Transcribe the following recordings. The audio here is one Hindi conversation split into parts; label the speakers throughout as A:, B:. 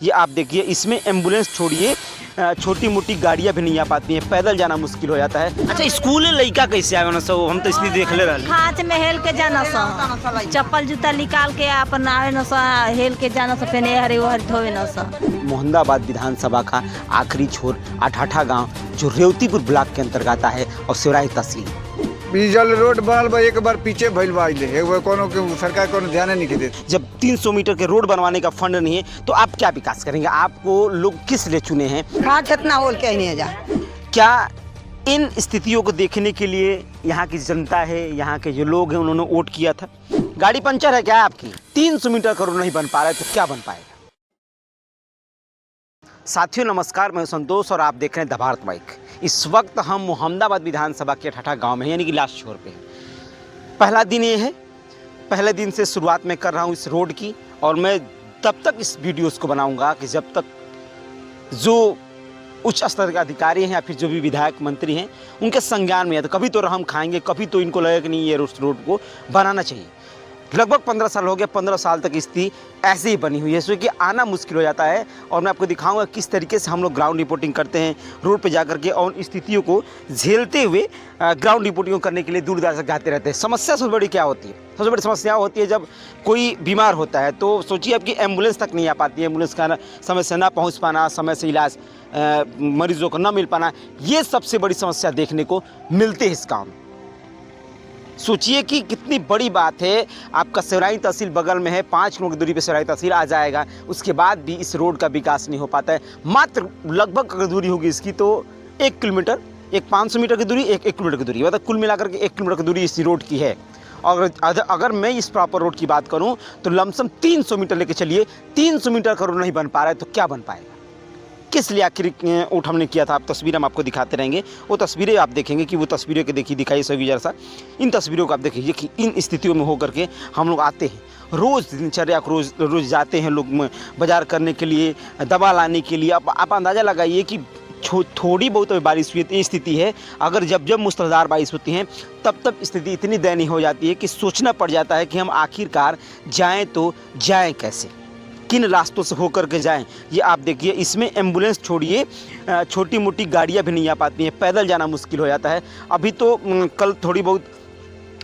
A: ये आप देखिए, इसमें एम्बुलेंस छोड़िए छोटी मोटी गाड़ियाँ भी नहीं आ पाती हैं, पैदल जाना मुश्किल हो जाता है। अच्छा, स्कूल लड़का कैसे आवे ना सब, हम तो इसलिए देख ले रहे
B: खाच में हेल के जाना सा, चप्पल जूता निकाल के अपन आवे न सा, हेल के जाना सा, फिर हरे हर धोवे न सा।
A: मोहम्मदाबाद विधानसभा का आखिरी छोर अठाठा गांव जो रेवतीपुर ब्लॉक के अंतर्गत आता है और सिवराही तहसील।
C: बीजल रोड बनल बा, एक बार पीछे भइल बा, एक बार कोनो के सरकार कोनो ध्यान नहीं के देती।
A: जब 300 मीटर के रोड बनवाने का फंड नहीं है तो आप क्या विकास करेंगे? आपको लोग किस लिए चुने हैं?
D: हाँ, कितना होल के नहीं जा।
A: क्या इन स्थितियों को देखने के लिए यहाँ की जनता है, यहाँ के जो लोग हैं, उन्होंने वोट किया था? गाड़ी पंचर है क्या आपकी? 300 मीटर का रोड नहीं बन पा रहा है तो क्या बन पाएगा? साथियों नमस्कार, मैं संतोष और आप देख रहे हैं द भारत बाइक। इस वक्त हम मोहम्मदाबाद विधानसभा के अठाठा गांव में यानी कि लास्ट छोर पे हैं। पहला दिन ये है, पहले दिन से शुरुआत मैं कर रहा हूँ इस रोड की, और मैं तब तक इस वीडियोस को बनाऊंगा कि जब तक जो उच्च स्तर के अधिकारी हैं या फिर जो भी विधायक मंत्री हैं उनके संज्ञान में है। तो कभी तो रहम खाएंगे, कभी तो इनको लगेगा कि नहीं ये रोड को बनाना चाहिए। लगभग 15 साल हो गए, 15 साल तक स्थिति ऐसे ही बनी हुई है, सो कि आना मुश्किल हो जाता है। और मैं आपको दिखाऊंगा किस तरीके से हम लोग ग्राउंड रिपोर्टिंग करते हैं रोड पे जा करके, और स्थितियों को झेलते हुए ग्राउंड रिपोर्टिंग करने के लिए दूर दराज तक जाते रहते हैं। समस्या सबसे बड़ी क्या होती है? सबसे बड़ी समस्या होती है जब कोई बीमार होता है तो सोचिए आपकी एम्बुलेंस तक नहीं आ पाती है, एम्बुलेंस का समय से ना पहुँच पाना, समय से इलाज मरीजों को ना मिल पाना, ये सबसे बड़ी समस्या देखने को मिलती है इस गाँव में। सोचिए कि कितनी बड़ी बात है, आपका सिवराही तहसील बगल में है, 5 किलोमीटर की दूरी पे सिवराही तहसील आ जाएगा, उसके बाद भी इस रोड का विकास नहीं हो पाता है। मात्र लगभग अगर दूरी होगी इसकी तो 1 किलोमीटर, एक 500 मीटर की दूरी, एक किलोमीटर की दूरी, मतलब कुल मिलाकर के 1 किलोमीटर की दूरी इस रोड की है। और अगर मैं इस प्रॉपर रोड की बात करूँ तो लमसम 300 मीटर लेके चलिए, 300 मीटर का रोड नहीं बन पा रहा है तो क्या बन पाएगा? किस लिए आखिर वोट हमने किया था? आप तस्वीर हम आपको दिखाते रहेंगे, वो तस्वीरें आप देखेंगे कि वो तस्वीरें के दिखाई सभी जरा सा। इन तस्वीरों को आप देखिए कि इन स्थितियों में होकर के हम लोग आते हैं, रोज़ दिनचर्या को रोज़ जाते हैं लोग बाजार करने के लिए, दवा लाने के लिए। आप अंदाज़ा लगाइए कि थोड़ी बहुत बारिश हुई ये स्थिति है। अगर जब मूसलाधार बारिश होती है तब स्थिति इतनी दयनीय हो जाती है कि सोचना पड़ जाता है कि हम आखिरकार जाएँ तो जाएँ कैसे, किन रास्तों से होकर के जाएं। ये आप देखिए, इसमें एम्बुलेंस छोड़िए छोटी मोटी गाड़ियां भी नहीं आ पाती हैं, पैदल जाना मुश्किल हो जाता है। अभी तो कल थोड़ी बहुत,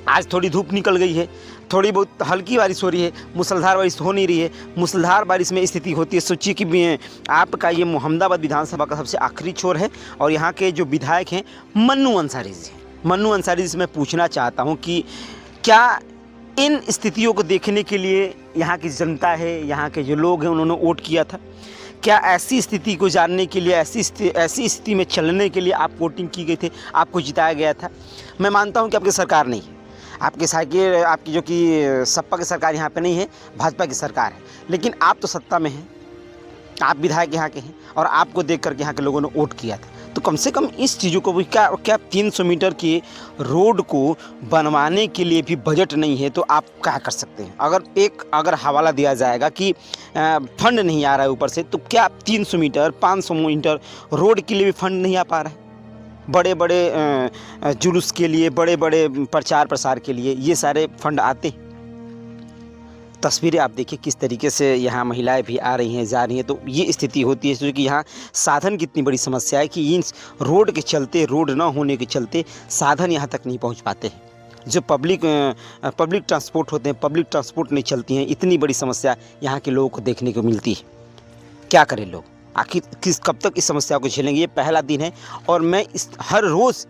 A: आज थोड़ी धूप निकल गई है, थोड़ी बहुत हल्की बारिश हो रही है, मूसलाधार बारिश हो नहीं रही है। मूसलाधार बारिश में स्थिति होती है। सोचिए कि आपका ये मोहम्मदाबाद विधानसभा का सबसे आखिरी छोर है और यहाँ के जो विधायक हैं मन्नू अंसारी जी, मन्नू अंसारी जी से मैं पूछना चाहता हूँ कि क्या इन स्थितियों को देखने के लिए यहाँ की जनता है, यहाँ के जो लोग हैं, उन्होंने वोट किया था? क्या ऐसी स्थिति को जानने के लिए, ऐसी स्थिति में चलने के लिए आप वोटिंग की गई थी, आपको जिताया गया था? मैं मानता हूँ कि आपकी सरकार नहीं है, आपकी जो कि सपा की सरकार यहाँ पे नहीं है, भाजपा की सरकार है, लेकिन आप तो सत्ता में हैं, आप विधायक यहाँ के हैं और आपको देख करके यहाँ के लोगों ने वोट किया था। तो कम से कम इस चीज़ों को भी क्या 300 मीटर के रोड को बनवाने के लिए भी बजट नहीं है तो आप क्या कर सकते हैं? अगर हवाला दिया जाएगा कि फंड नहीं आ रहा है ऊपर से, तो क्या 300 मीटर 500 मीटर रोड के लिए भी फंड नहीं आ पा रहा है? बड़े बड़े जुलूस के लिए, बड़े बड़े प्रचार प्रसार के लिए ये सारे फंड आते हैं। तस्वीरें आप देखिए किस तरीके से यहाँ महिलाएं भी आ रही हैं, जा रही हैं, तो ये स्थिति होती है क्योंकि यहाँ साधन की इतनी बड़ी समस्या है कि इन रोड के चलते, रोड ना होने के चलते साधन यहाँ तक नहीं पहुँच पाते हैं। जो पब्लिक ट्रांसपोर्ट होते हैं, पब्लिक ट्रांसपोर्ट नहीं चलती हैं। इतनी बड़ी समस्या यहाँ के लोगों को देखने को मिलती है। क्या करें लोग? आखिर कब तक इस समस्या को झेलेंगे? ये पहला दिन है और मैं हर रोज़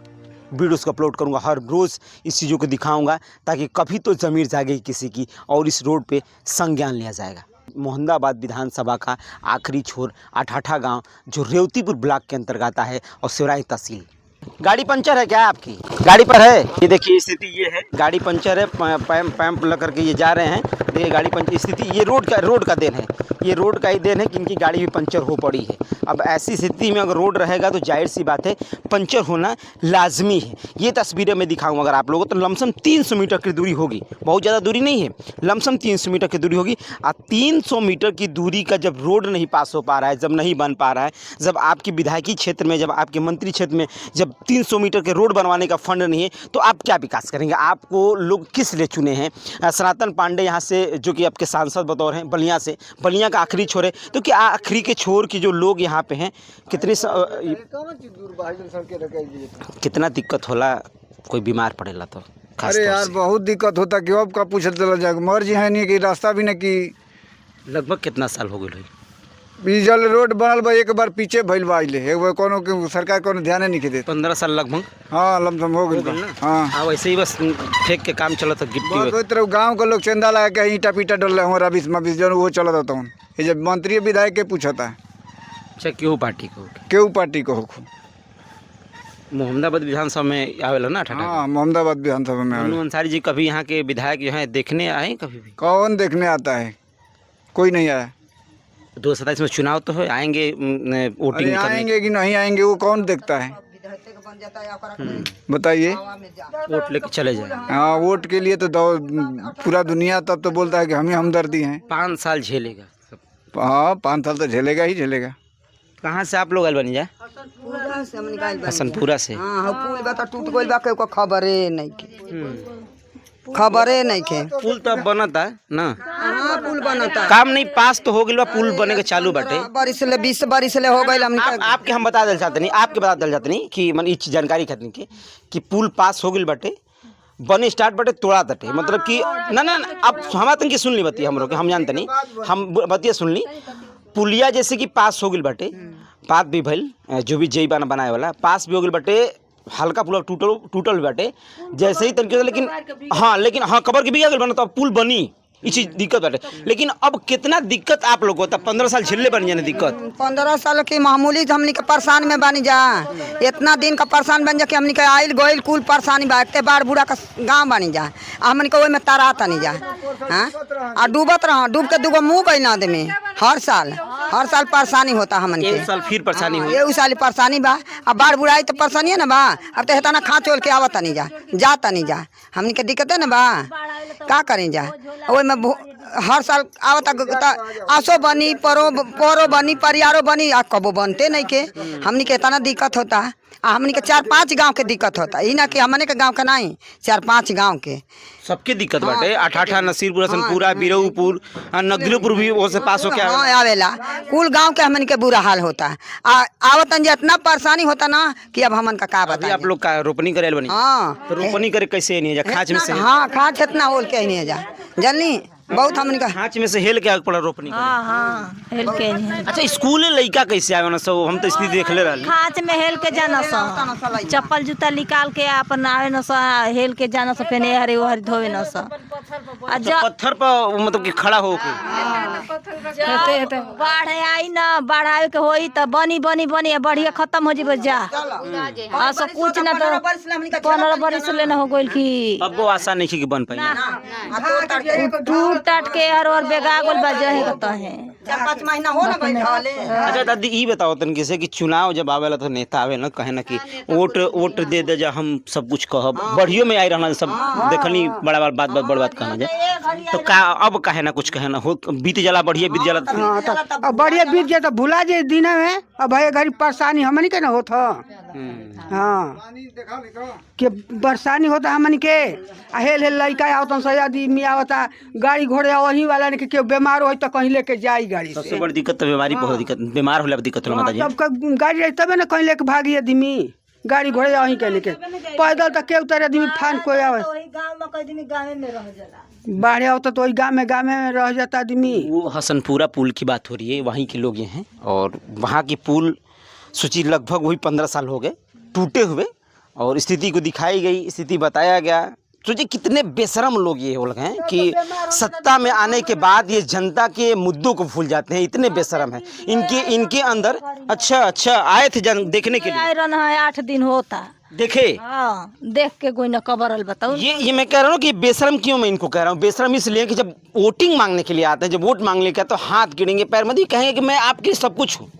A: वीडियोस को अपलोड करूंगा, हर रोज़ इस चीज़ों को दिखाऊंगा ताकि कभी तो ज़मीर जागेगी किसी की और इस रोड पे संज्ञान लिया जाएगा। मोहम्मदाबाद विधानसभा का आखिरी छोर अठाठा गांव जो रेवतीपुर ब्लॉक के अंतर्गत आता है और सिवराही तहसील। गाड़ी पंचर है क्या आपकी? गाड़ी पर है? ये देखिए स्थिति ये है, गाड़ी पंचर है, पैम्प लग करके ये जा रहे हैं। देखिए गाड़ी पंचर स्थिति, ये रोड का देन है, ये रोड का ही देन है कि इनकी गाड़ी भी पंचर हो पड़ी है। अब ऐसी स्थिति में अगर रोड रहेगा तो जाहिर सी बात है पंचर होना लाजमी है। ये तस्वीरें मैं दिखाऊंगा अगर आप लोगों को, तो लमसम 300 मीटर की दूरी होगी, बहुत ज़्यादा दूरी नहीं है, लमसम 300 मीटर की दूरी होगी। और 300 मीटर की दूरी का जब रोड नहीं पास हो पा रहा है, जब नहीं बन पा रहा है, जब आपकी विधायकी क्षेत्र में, जब आपके मंत्री क्षेत्र में जब जब 300 मीटर के रोड बनवाने का फंड नहीं है तो आप क्या विकास करेंगे? आपको लोग किस लिए चुने हैं? सनातन पांडे यहाँ से जो कि आपके सांसद बतौर हैं बलिया से, बलिया का आखिरी छोर है, तो क्या आखिरी के छोर के जो लोग यहाँ पे हैं कितना दिक्कत होला कोई बीमार पड़ेला तो?
C: अरे यार बहुत दिक्कत होता कि अब का पूछत चला जाएगा मर्जी है नहीं कि रास्ता भी नहीं कि
A: लगभग कितना साल हो गए?
C: बीजल रोड बनल बा एक बार पीछे भइल बा आइले एक बार कोनो के सरकार कोनो ध्यान नहीं के देत
A: 15 साल लगभग
C: हाँ लमसम हो गइल बा। हाँ
A: वैसे ही बस फेंक के काम चला था गिट्टी
C: बस तरह गांव के लोग चंदा लगा के ईटा पीटा डल हमारा 20 जन वो चला रहता हूँ ये जब मंत्री विधायक के पूछता है
A: अच्छा क्यों पार्टी को
C: केहू पार्टी को हो
A: मोहम्मदाबाद विधानसभा में आवेला ना ठटा?
C: हाँ मोहम्मदाबाद विधानसभा में
A: मनु अंसारी जी कभी यहाँ के विधायक जो हैं देखने आए कभी भी?
C: कौन देखने आता है? कोई नहीं आया।
A: 2027 में चुनाव तो है, आएंगे वोटिंग करने?
C: आएंगे कि नहीं आएंगे वो कौन देखता है बताइए?
A: वोट लेके चले जाए।
C: हाँ वोट के लिए तो पूरा दुनिया तब तो बोलता है कि हम ही हमदर्दी हैं।
A: 5 साल झेलेगा सब।
C: हाँ 5 साल तो झेलेगा ही झेलेगा।
A: कहाँ से आप लोग आयल बनी जाए? हसनपुरा से।
D: हाँ पुल बता टूट गइल बा के खबरे नहीं के खबरे नहीं के
A: पुल तो अब बनता है ना?
D: हाँ पुल बनता
A: काम नहीं पास तो हो गया, पुल बने के चालू बाटे।
D: बरिस ले 20 बरिस ले हो गइल हमनी
A: आपके हम बता दे चाहते नहीं, आपके बता दे चाहते नहीं कि मन इस जानकारी खातिर के कि पुल पास हो गइल बाटे, बने स्टार्ट बाटे, तोड़ा बाटे, मतलब कि ना ना अब हमारा तन की सुन ली बतिया हम लोग हम जानते नहीं, हम बतिया सुन ली। पुलिया जैसे कि पास हो गइल बाटे, पात भी भइल जो भी जई बना बनाए वाला पास भी हो गइल बाटे, हल्का पुल टूटल बाटे जैसे ही तरीके से, लेकिन हाँ कबर के भी आ गइल बना तो अब पुल बनी ये चीज दिक्कत बाटे। लेकिन अब कितना दिक्कत आप लोग को होता? 15 साल झेलने बन जाने दिक्कत।
D: 15 साल की मामूली हमनी के परेशान में बनी जा, इतना दिन का परेशान बन जा कि हमनी के आइल गोइल कुल परेशानी बा, एक बार बूढ़ा का गाँव बनी जा, हमनी के ओहि में तारा तनी जा आ डूबत रहा, डूब के दूगो मुँह गई ना आदमी। हर साल परेशानी होता हमन के।
A: एक साल फिर परेशानी हुई,
D: ये साल परेशानी बा, अब बाढ़ बुढ़ाई तो परेशानी है ना बा, अब तो हेता ना खा चोल के आवत नहीं जा तनी जा, हमनी के दिक्कत है ना बा, का करें जा। ओहि में हर साल आवता आसो बनी परो बनी परियारो बनी आ कबो बनते नहीं के, हमनी के इतना दिक्कत होता। हमनी के 4-5 गांव के दिक्कत होता, ई ना कि हमने के गांव का नहीं, 4-5 गांव के
A: सबके दिक्कत बाटे। 88 नसीरपुर, हसनपुरा, बिरऊपुर, नगरीपुर भी वो से पास हो के
D: आवेला, कुल गांव के हमन के बुरा हाल होता। आवतन जे इतना परेशानी होता ना कि अब हमन का का बता।
A: आप लोग का रोपनी करे बनी?
D: हाँ
A: तो रोपनी करे कैसे नहीं जा? खाच में से?
D: हाँ खाच इतना होल के नहीं जा, जल्दी बहुत हमन का
A: खाच में से हेल के आगे पड़ा रोपनी करे।
B: हाँ हेल के नहीं।
A: अच्छा स्कूल लड़का कैसे आवे ना सब? हम तो स्थिति देख ले रहल।
B: खाच में हेल के जाना सा, चप्पल जूता निकाल के अपन आवे न सा, हेल के जाना सा, फिर हरे वहर धोवे न सा।
A: पत्थर पर मतलब कि खड़ा हो के
B: बाढ़ आई ना, बाढ़ आवे के होई त बनी बढ़िया खत्म हो जीव जा। सब कुछ ना तो 15 बरिस ले ना हो गइल कि
A: अब वो आशा नहीं कि बन पाई।
B: टूट टाट के और बेगा गोल बजे है कहता है
D: 4-5 महीना हो ना बैठले।
A: अच्छा दादी ये बताओ तनके से कि चुनाव जब आवेला तो नेता आवे ना कहे ना कि वोट दे जा, हम सब कुछ कहब, बढ़ियो में आई रहना सब देखनी बड़ा बात बड़ बात कहना जाए तो का अब कहे ना कुछ कहे ना हो बीत जाला, बढ़िया बीत जाला।
E: अब बढ़िया बीत जाए तो भुला जाए दिन में, अब भाई घड़ी परेशानी हमनी के ना होता। हाँ कि परेशानी होता हमन के, हेल लड़का आवता सही आदमी आवता, गाड़ी घोड़े वही वाला ने के बीमार हो तो कहीं लेके जाई गाड़ी से।
A: सबसे बड़ी दिक्कत तो बीमारी बहुत दिक्कत, बीमार होला दिक्कत होला माता जी।
E: तब गाड़ी रही तबे ना कहीं लेके भागी आदमी, गाड़ी घोड़े वहीं के लेके पैदल तक के उतर आदमी फान कोई आवे बाढ़ आवता तो वही गाँव में रह जाता आदमी।
A: वो हसनपुरा पुल की बात हो रही है, वहीं के लोग ये हैं और वहाँ की पुल सोची लगभग वही 15 साल हो गए टूटे हुए और स्थिति को दिखाई गई, स्थिति बताया गया। सोचिए कितने बेशरम लोग ये लोग हैं कि सत्ता में आने के बाद ये जनता के मुद्दों को भूल जाते हैं, इतने बेशरम हैं इनके अंदर। अच्छा आए थे देखने के लिए?
B: आए रहना है 8 दिन होता
A: देखे।
B: हाँ देख के कोई न कबरल बताओ।
A: ये मैं कह रहा हूँ कि बेशरम क्यों मैं इनको कह रहा हूँ, बेशरम इसलिए कि जब वोटिंग मांगने के लिए आते हैं, जब वोट मांगने के तो हाथ गिरेंगे पैर मत कहेंगे कि मैं आपके सब कुछ हूँ,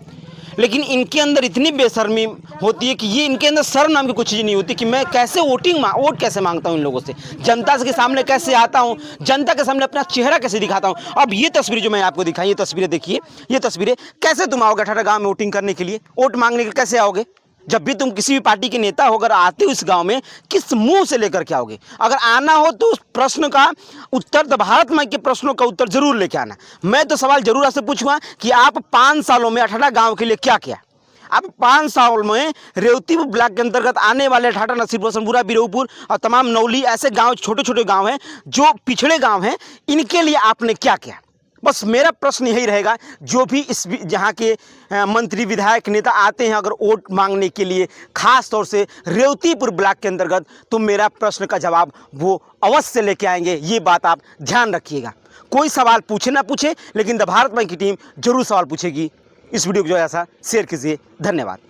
A: लेकिन इनके अंदर इतनी बेशर्मी होती है कि ये इनके अंदर शर्म नाम की कुछ चीज़ नहीं होती कि मैं कैसे वोट कैसे मांगता हूँ इन लोगों से, जनता के सामने कैसे आता हूँ, जनता के सामने अपना चेहरा कैसे दिखाता हूँ। अब ये तस्वीर जो मैं आपको दिखाई, ये तस्वीरें देखिए, ये तस्वीरें कैसे तुम आओगे 18 गाँव में वोटिंग करने के लिए, वोट मांगने के लिए कैसे आओगे? जब भी तुम किसी भी पार्टी के नेता हो, अगर आते हो इस गांव में, किस मुंह से लेकर के आओगे? अगर आना हो तो उस प्रश्न का उत्तर, द भारत माई के प्रश्नों का उत्तर जरूर लेके आना। मैं तो सवाल जरूर आपसे पूछूंगा कि आप 5 सालों में अठाठा गांव के लिए क्या किया? आप 5 साल में रेवतीपुर ब्लॉक के अंतर्गत आने वाले अठाठा, नसीबपुर, संबुरा, बिरोपुर और तमाम नौली ऐसे गांव, छोटे छोटे गांव हैं जो पिछड़े गांव हैं, इनके लिए आपने क्या किया? बस मेरा प्रश्न यही रहेगा, जो भी इस जहाँ के मंत्री, विधायक, नेता आते हैं अगर वोट मांगने के लिए, खास तौर से रेवतीपुर ब्लॉक के अंतर्गत, तो मेरा प्रश्न का जवाब वो अवश्य लेके आएंगे। ये बात आप ध्यान रखिएगा। कोई सवाल पूछे ना पूछे, लेकिन द भारत माई की टीम जरूर सवाल पूछेगी। इस वीडियो को जो है ऐसा शेयर कीजिए। धन्यवाद।